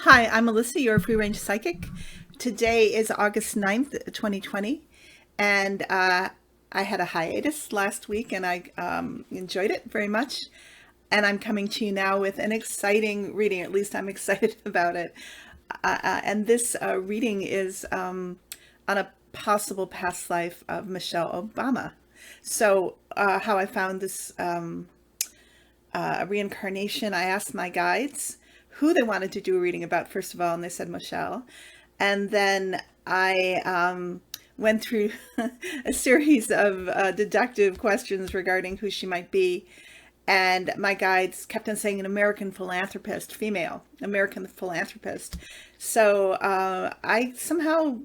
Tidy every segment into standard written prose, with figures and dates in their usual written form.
Hi, I'm Melissa, your free range psychic. Today is August 9th, 2020, and I had a hiatus last week and I enjoyed it very much. And I'm coming to you now with an exciting reading, at least I'm excited about it. And this reading is on a possible past life of Michelle Obama. So, how I found this reincarnation, I asked my guides who they wanted to do a reading about, first of all, and they said Michelle. And then I went through a series of deductive questions regarding who she might be. And my guides kept on saying an American philanthropist, female, American philanthropist. So I somehow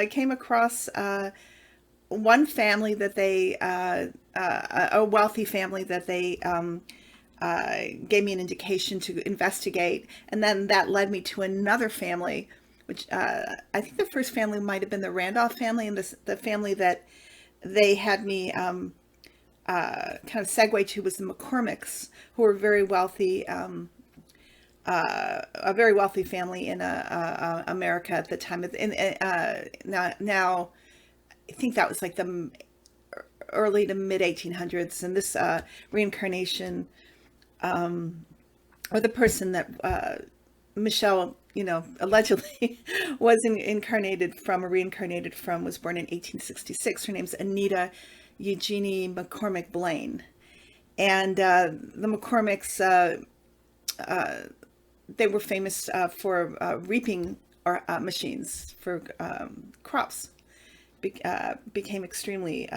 came across one family that they, a wealthy family that they gave me an indication to investigate. And then that led me to another family, which I think the first family might have been the Randolph family, and the family that they had me kind of segue to was the McCormicks, who were very wealthy, a very wealthy family in America at the time. Now, I think that was like the early to mid 1800s, and this reincarnation, or the person that Michelle, allegedly was reincarnated from, was born in 1866. Her name's Anita Eugenie McCormick Blaine. And the McCormicks, they were famous for reaping machines for crops. Became extremely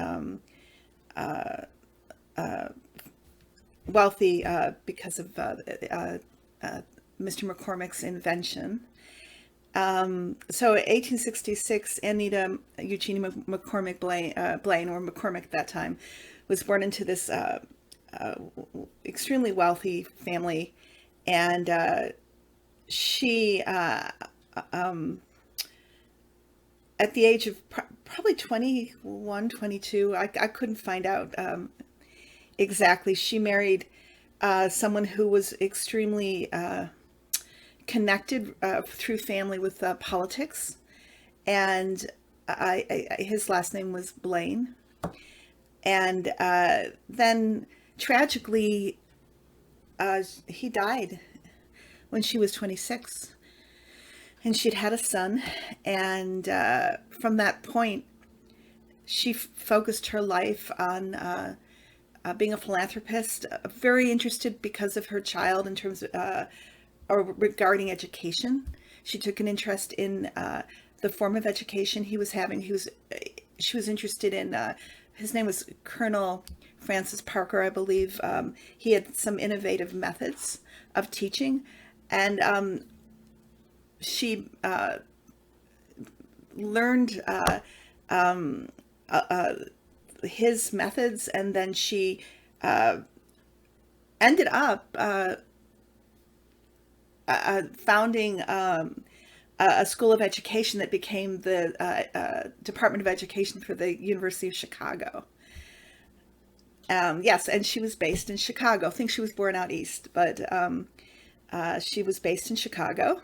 wealthy because of Mr. McCormick's invention. So 1866, Anita Eugenie McCormick Blaine, or McCormick at that time, was born into this extremely wealthy family. And she, at the age of probably 21, 22, I couldn't find out exactly, she married someone who was extremely connected through family with politics, and his last name was Blaine. And then tragically, he died when she was 26, and she'd had a son. And from that point, she focused her life on being a philanthropist, very interested because of her child in terms of or regarding education. She took an interest in the form of education he was having. She was interested in, his name was Colonel Francis Parker, I believe. He had some innovative methods of teaching, and she learned his methods, and then she ended up founding a school of education that became the Department of Education for the University of Chicago. Yes, and she was based in Chicago. I think she was born out east, but she was based in Chicago.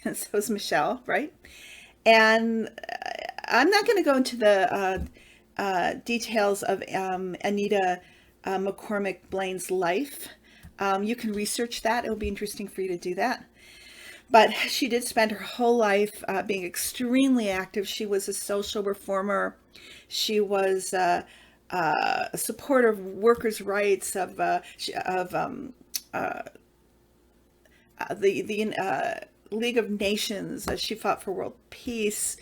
So was Michelle, right? And I'm not going to go into the details of Anita McCormick Blaine's life. You can research that. It'll be interesting for you to do that. But she did spend her whole life being extremely active. She was a social reformer. She was a supporter of workers' rights, of the League of Nations. She fought for world peace.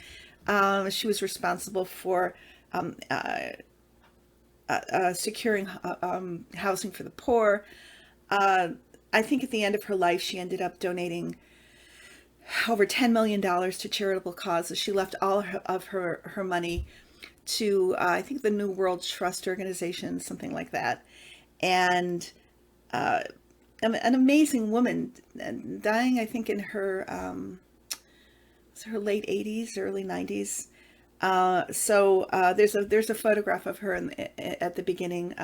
She was responsible for securing housing for the poor. I think at the end of her life, she ended up donating over $10 million to charitable causes. She left all of her money to, I think, the New World Trust Organization, something like that. And an amazing woman, dying, I think, in her late 80s, early 90s. So there's a photograph of her at the beginning.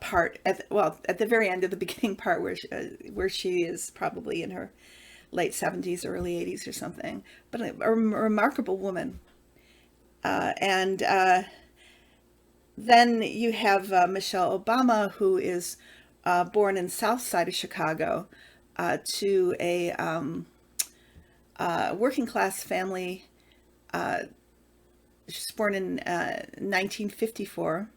part at the very end of the beginning part where she is probably in her late 70s, early 80s or something, but a remarkable woman. And then you have Michelle Obama, who is born in South Side of Chicago to a working class family. She was born in 1954.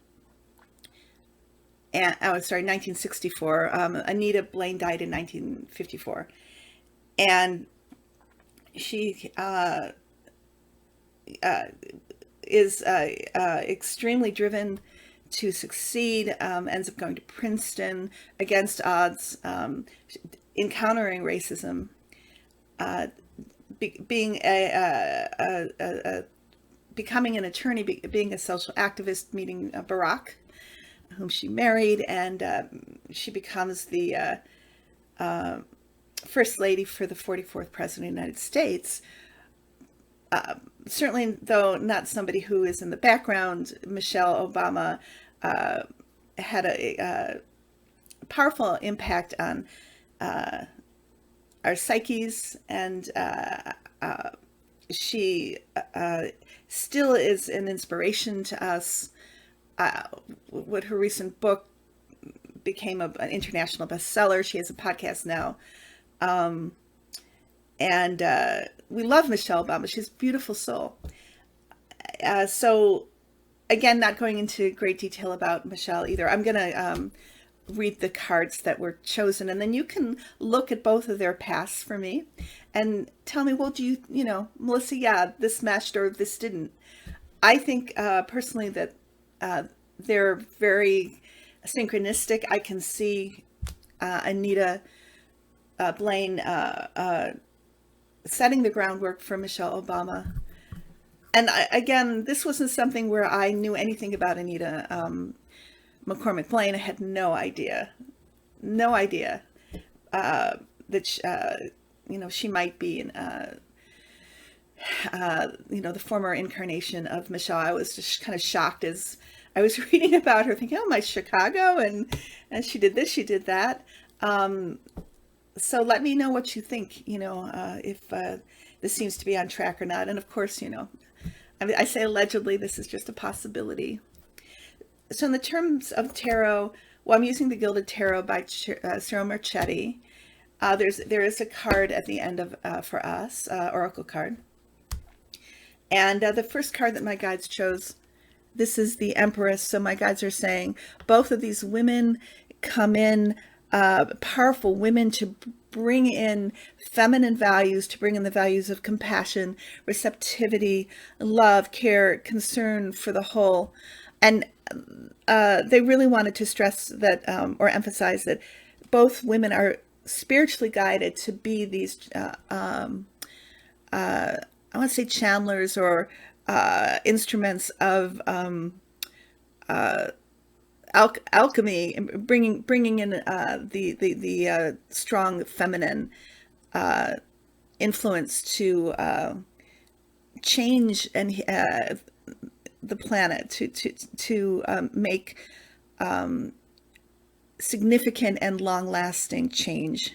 And, 1964. Anita Blaine died in 1954. And she is extremely driven to succeed, ends up going to Princeton against odds, encountering racism, being becoming an attorney, being a social activist, meeting Barack, whom she married, and she becomes the First Lady for the 44th President of the United States. Certainly, though not somebody who is in the background, Michelle Obama had a powerful impact on our psyches, and she still is an inspiration to us. What her recent book became an international bestseller. She has a podcast now. And we love Michelle Obama. She's a beautiful soul. So again, not going into great detail about Michelle either. I'm going to read the cards that were chosen, and then you can look at both of their pasts for me and tell me, well, do you know, Melissa, yeah, this matched or this didn't. I think personally that they're very synchronistic. I can see Anita Blaine setting the groundwork for Michelle Obama. And again, this wasn't something where I knew anything about Anita McCormick Blaine. I had no idea that she might be the former incarnation of Michelle. I was just kind of shocked as I was reading about her, thinking, oh, my Chicago, and she did this, she did that. So let me know what you think, if this seems to be on track or not. And of course, I say allegedly, this is just a possibility. So in the terms of tarot, I'm using the Gilded Tarot by Ciro Marchetti. There is a card at the end of for us, oracle card. And the first card that my guides chose, this is the Empress. So my guides are saying both of these women come in, powerful women, to bring in feminine values, to bring in the values of compassion, receptivity, love, care, concern for the whole. And they really wanted to stress that, or emphasize that both women are spiritually guided to be these, I want to say channelers or instruments of alchemy, bringing in the strong feminine influence to change and the planet, to make significant and long-lasting change,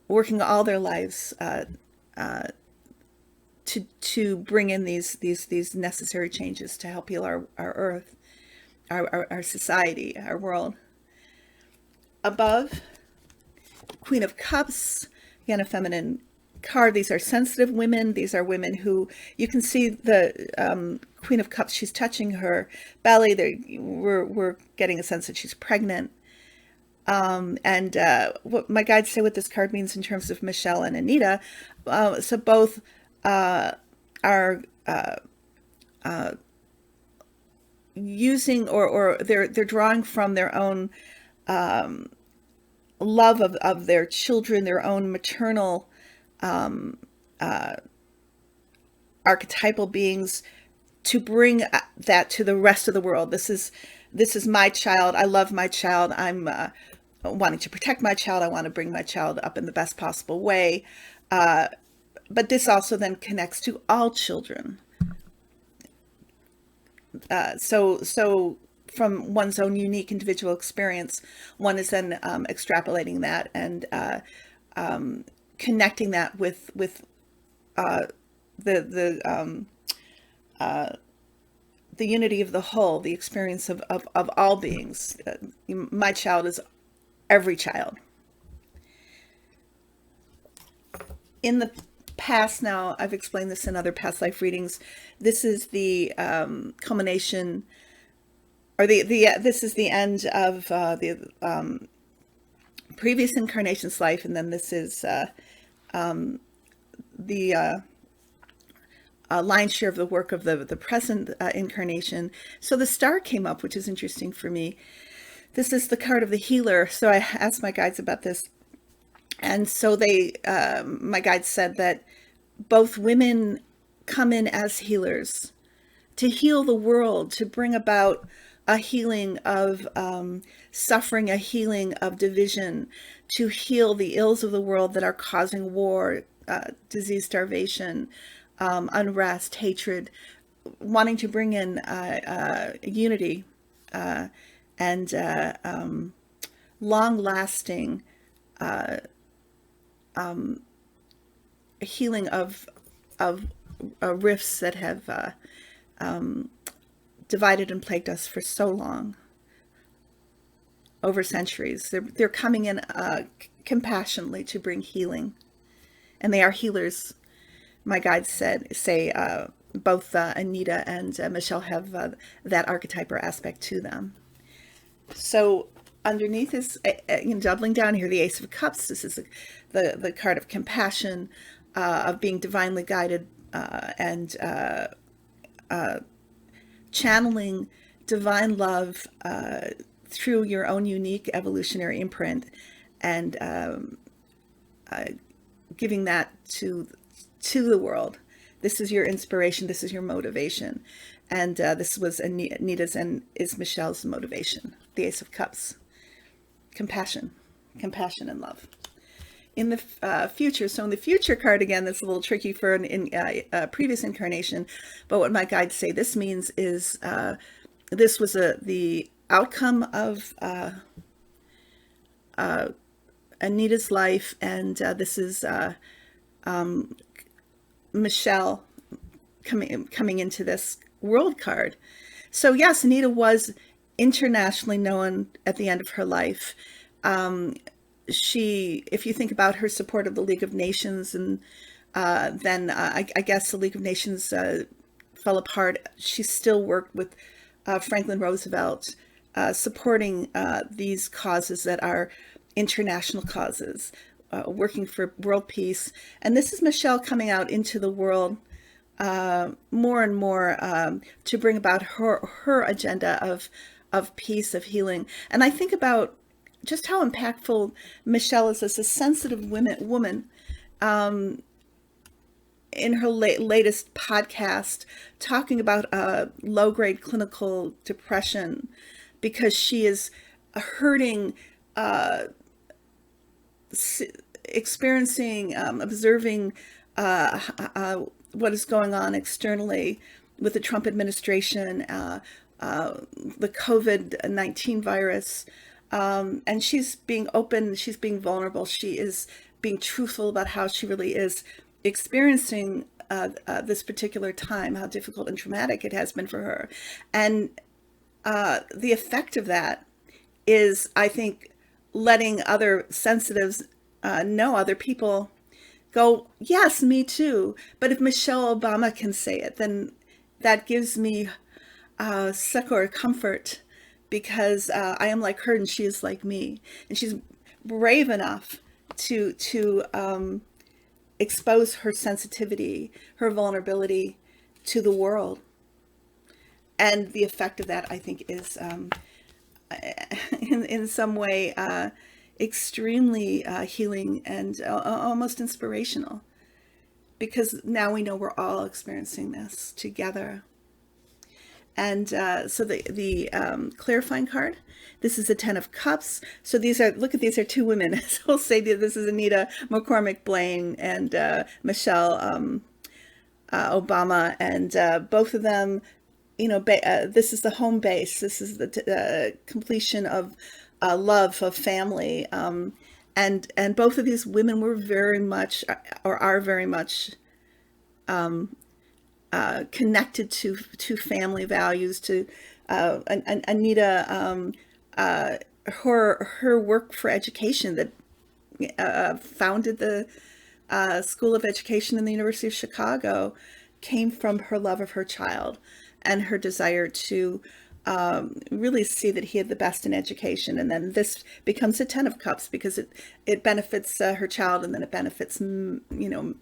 working all their lives to bring in these necessary changes to help heal our earth, our society, our world. Above, Queen of Cups, again, a feminine card. These are sensitive women. These are women who, you can see the Queen of Cups, she's touching her belly. We're getting a sense that she's pregnant. And what my guides say what this card means in terms of Michelle and Anita. So both are using or they're drawing from their own love of their children, their own maternal archetypal beings, to bring that to the rest of the world. This is my child. I love my child. I'm wanting to protect my child. I want to bring my child up in the best possible way. But this also then connects to all children. So from one's own unique individual experience, one is then extrapolating that and connecting that with the unity of the whole, the experience of all beings. My child is every child. In the past, now I've explained this in other past life readings, this is the culmination, or this is the end of the previous incarnation's life, and then this is the lion's share of the work of the present incarnation. So the star came up, which is interesting for me. This is the card of the healer. So I asked my guides about this. And so my guides said that both women come in as healers to heal the world, to bring about a healing of suffering, a healing of division, to heal the ills of the world that are causing war, disease, starvation, unrest, hatred, wanting to bring in unity and long-lasting healing of rifts that have divided and plagued us for so long, over centuries. They're coming in compassionately to bring healing, and they are healers. My guides say both Anita and Michelle have that archetype or aspect to them. So underneath is, doubling down here, the Ace of Cups. This is the card of compassion, of being divinely guided and channeling divine love through your own unique evolutionary imprint, and giving that to the world. This is your inspiration. This is your motivation. And this was Anita's and is Michelle's motivation. The Ace of Cups. Compassion and love. In the future, so in the future card, again, that's a little tricky for a previous incarnation, but what my guides say this means is this was the outcome of Anita's life, and this is Michelle coming into this world card. So yes, Anita was internationally known at the end of her life. If you think about her support of the League of Nations, and then I guess the League of Nations fell apart, she still worked with Franklin Roosevelt, supporting these causes that are international causes, working for world peace. And this is Michelle coming out into the world more and more to bring about her agenda of peace, of healing. And I think about just how impactful Michelle is as a sensitive woman. In her latest podcast, talking about low-grade clinical depression, because she is hurting, experiencing, observing what is going on externally with the Trump administration, the COVID-19 virus. And she's being open, she's being vulnerable, she is being truthful about how she really is experiencing this particular time, how difficult and traumatic it has been for her. And the effect of that is, I think, letting other sensitives know, other people go, yes, me too. But if Michelle Obama can say it, then that gives me succor, comfort, because I am like her and she is like me. And she's brave enough to expose her sensitivity, her vulnerability to the world. And the effect of that, I think, is in some way extremely healing and almost inspirational, because now we know we're all experiencing this together. And so the clarifying card, this is the 10 of Cups. So these are, look at, these are two women. So we'll say that this is Anita McCormick Blaine and Michelle Obama. And both of them this is the home base. This is the completion of love, of family. And both of these women were very much, or are very much, connected to family values. To Anita, her work for education, that founded the School of Education in the University of Chicago, came from her love of her child and her desire to really see that he had the best in education. And then this becomes a Ten of Cups, because it benefits her child, and then it benefits many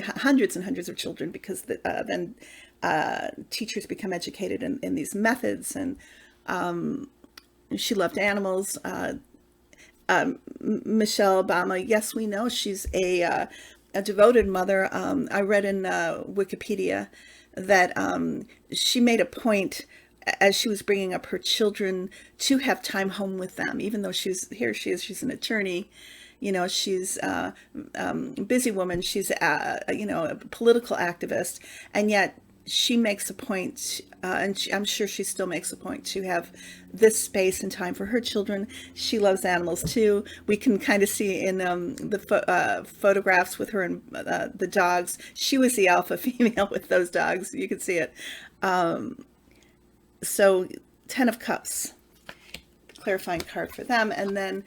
hundreds and hundreds of children, because then teachers become educated in these methods. And she loved animals. Michelle Obama, yes, we know she's a devoted mother. I read in Wikipedia that she made a point, as she was bringing up her children, to have time home with them, even though she's an attorney. She's a busy woman. She's a political activist, and yet she makes a point, and I'm sure she still makes a point, to have this space and time for her children. She loves animals too. We can kind of see in the photographs with her and the dogs. She was the alpha female with those dogs. You can see it. So Ten of Cups, clarifying card for them. And then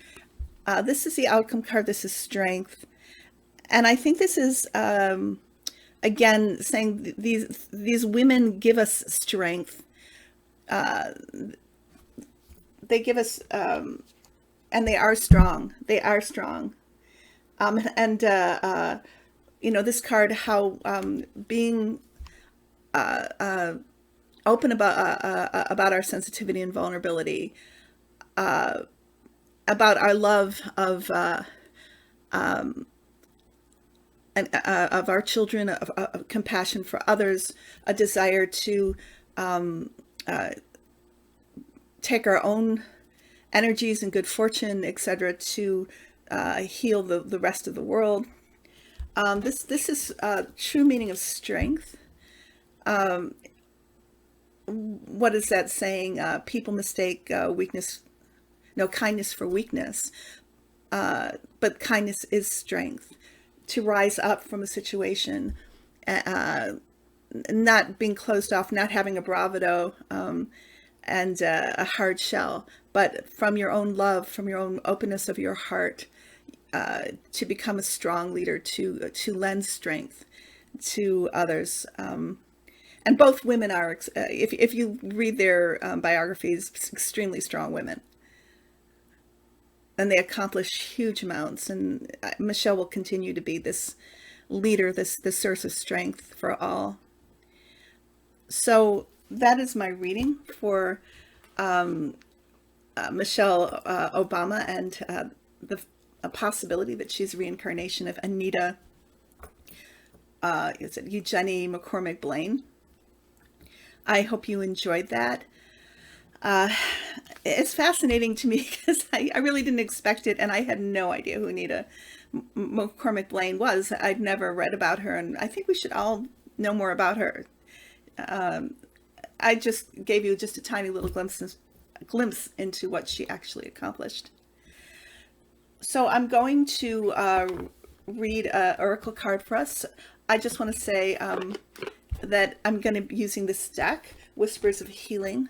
this is the outcome card. This is strength. And I think this is, again, saying these women give us strength. They give us, and they are strong. They are strong. And this card, how being open about our sensitivity and vulnerability, about our love of our children, of compassion for others, a desire to take our own energies and good fortune, etc., to heal the rest of the world. This is true meaning of strength. What is that saying? People mistake kindness for weakness, but kindness is strength. To rise up from a situation, not being closed off, not having a bravado and a hard shell, but from your own love, from your own openness of your heart, to become a strong leader, to lend strength to others. And both women are, if you read their biographies, extremely strong women. And they accomplish huge amounts. And Michelle will continue to be this leader, this source of strength for all. So that is my reading for Michelle Obama, and the possibility that she's a reincarnation of Anita Eugenie McCormick Blaine. I hope you enjoyed that. It's fascinating to me, because I really didn't expect it, and I had no idea who Anita McCormick Blaine was. I'd never read about her, and I think we should all know more about her. I just gave you just a tiny little glimpse into what she actually accomplished. So I'm going to read an oracle card for us. I just want to say that I'm going to be using this deck, Whispers of Healing,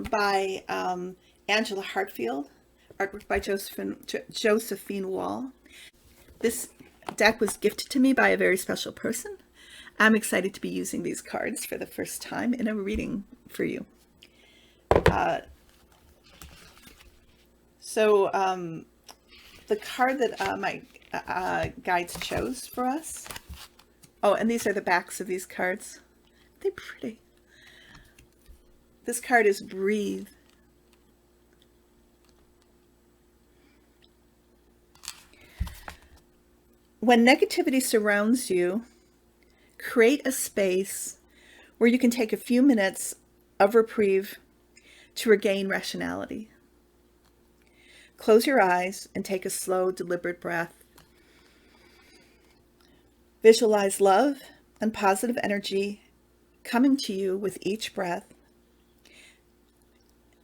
by Angela Hartfield, artwork by Josephine Wall. This deck was gifted to me by a very special person. I'm excited to be using these cards for the first time in a reading for you. So the card that my guides chose for us. Oh, and these are the backs of these cards. They're pretty. This card is Breathe. When negativity surrounds you, create a space where you can take a few minutes of reprieve to regain rationality. Close your eyes and take a slow, deliberate breath. Visualize love and positive energy coming to you with each breath.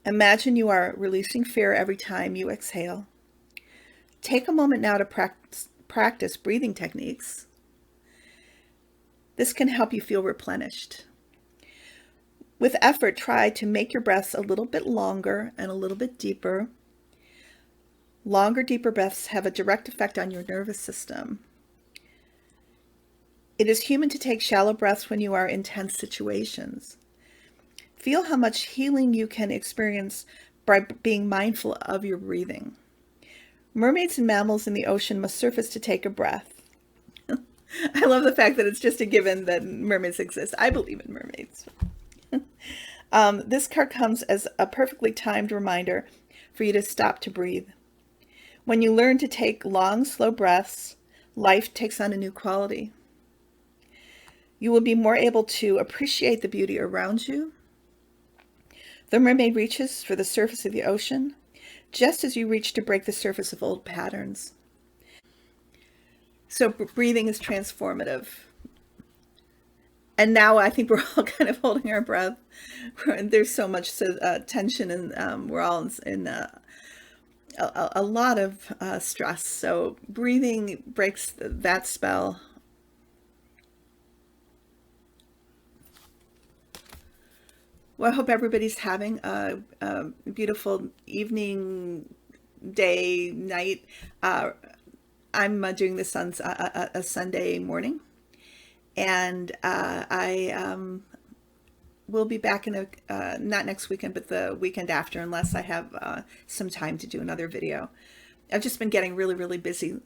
Imagine you are releasing fear every time you exhale. Take a moment now to practice breathing techniques. This can help you feel replenished. With effort, try to make your breaths a little bit longer and a little bit deeper. Longer, deeper breaths have a direct effect on your nervous system. It is human to take shallow breaths when you are in tense situations. Feel how much healing you can experience by being mindful of your breathing. Mermaids and mammals in the ocean must surface to take a breath. I love the fact that it's just a given that mermaids exist. I believe in mermaids. This card comes as a perfectly timed reminder for you to stop to breathe. When you learn to take long, slow breaths, life takes on a new quality. You will be more able to appreciate the beauty around you. The mermaid reaches for the surface of the ocean, just as you reach to break the surface of old patterns. So breathing is transformative. And now I think we're all kind of holding our breath. There's so much tension, and we're all in a lot of stress. So breathing breaks that spell. Well, I hope everybody's having a beautiful evening, day, night. I'm doing this on a Sunday morning, and I will be back in not next weekend, but the weekend after, unless I have some time to do another video. I've just been getting really, really busy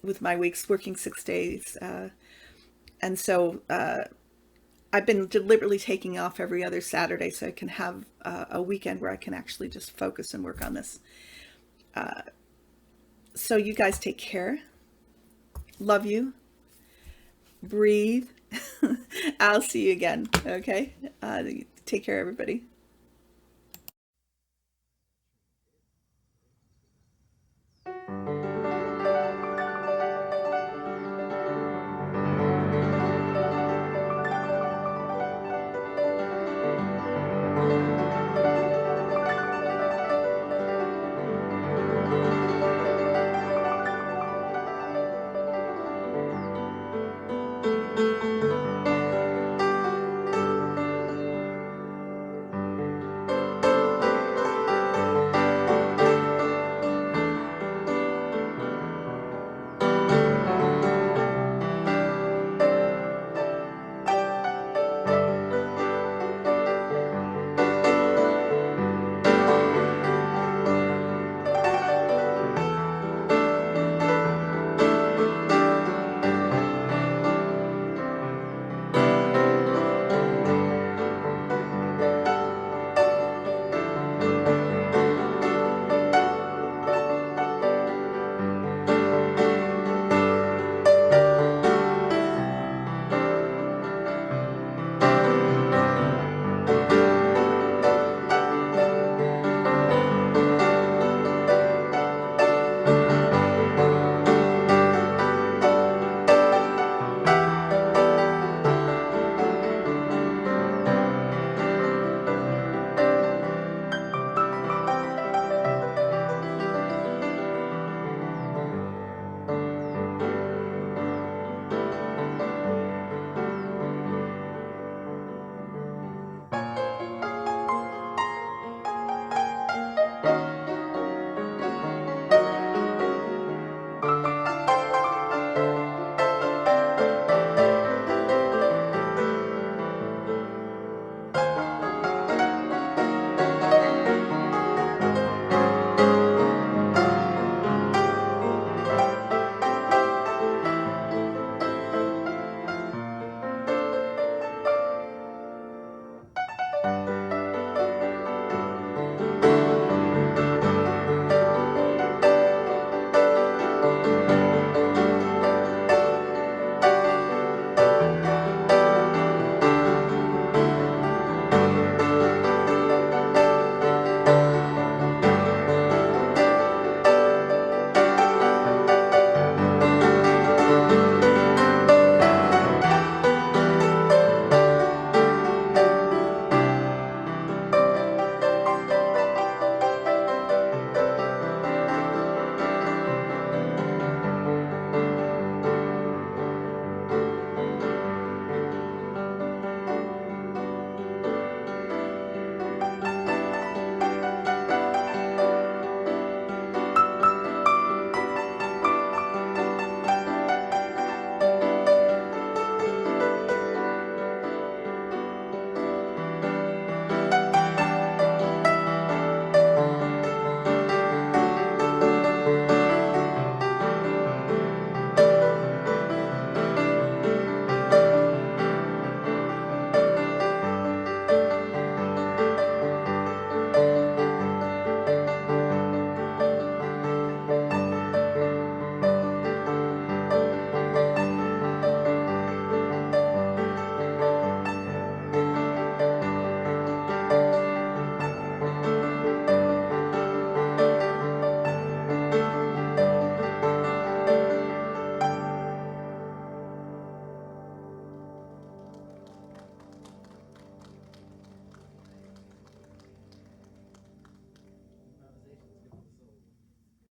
with my weeks, working 6 days, and so I've been deliberately taking off every other Saturday so I can have a weekend where I can actually just focus and work on this. So you guys take care. Love you. Breathe. I'll see you again. Okay. Take care, everybody.